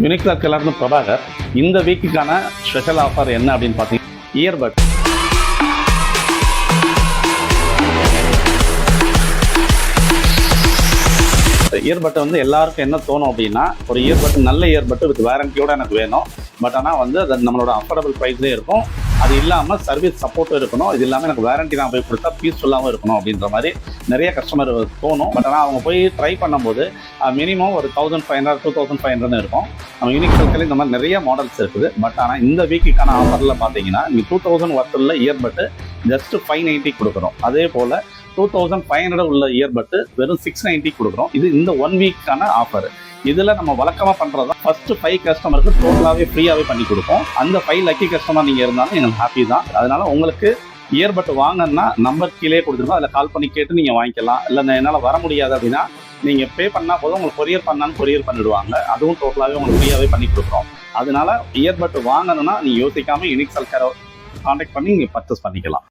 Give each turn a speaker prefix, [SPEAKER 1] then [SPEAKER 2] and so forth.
[SPEAKER 1] Unique எல்லாருக்கும் பிரபாகர். இந்த வீக்குக்கான special offer என்ன அப்படின்னு பார்த்தீங்கன்னா, இயர்பட். இயர்பட் வந்து எல்லாருக்கும் என்ன தோணும் அப்படின்னா, ஒரு இயர்பட் நல்ல இயர்பட் வித் வாரண்டியோட எனக்கு வேணும். பட் ஆனால் வந்து அது நம்மளோட அஃபோர்டபுள் ப்ரைஸ்லேயே இருக்கும். அது இல்லாமல் சர்வீஸ் சப்போர்ட்டும் இருக்கணும். இது இல்லாமல் எனக்கு வாரண்டி நான் போய் கொடுத்தா பீஸ்ஃபுல்லாகவும் இருக்கணும் அப்படின்ற மாதிரி நிறைய கஸ்டமர் தோணும். பட் ஆனால் அவங்க போய் ட்ரை பண்ணும்போது மினிமம் ஒரு 1500 2500 இருக்கும். நம்ம யூனிக் சர்க்கிள் இந்த மாதிரி நிறைய மாடல்ஸ் இருக்குது. பட் ஆனால் இந்த வீக்குக்கான ஆஃபரில் பார்த்தீங்கன்னா, நீங்கள் 2000 ஒர்த் உள்ள இயர்பட்டு ஜஸ்ட் 590 கொடுக்குறோம். அதே போல் 2500 உள்ள இயர்பட்டு வெறும் 690 கொடுக்குறோம். இது இந்த 1 வீக்கான ஆஃபர். இதில் நம்ம வழக்கமாக பண்ணுறது ஃபஸ்ட்டு 5 கஸ்டமருக்கு டோட்டலாகவே ஃப்ரீயாகவே பண்ணி கொடுப்போம். அந்த 5 லக்கி கஸ்டமர் நீங்கள் இருந்தாலும் எங்களுக்கு ஹாப்பி தான். அதனால் உங்களுக்கு இயர்பட் வாங்கன்னா நம்பர் கீழே கொடுத்துருக்கோம். அதில் கால் பண்ணி கேட்டு நீங்கள் வாங்கிக்கலாம். இல்லை என்னால் வர முடியாது அப்படின்னா நீங்கள் பே பண்ணால் போதும், உங்களுக்கு கொரியர் பண்ணாலும் கொரியர் பண்ணிவிடுவாங்க. அதுவும் டோட்டலாகவே உங்களுக்கு ஃப்ரீயாகவே பண்ணி கொடுக்குறோம். அதனால் இயர்பட் வாங்கணும்னா நீங்கள் யோசிக்காமல் யூனிக் செல்காரை கான்டாக்ட் பண்ணி நீங்கள் பர்ச்சேஸ் பண்ணிக்கலாம்.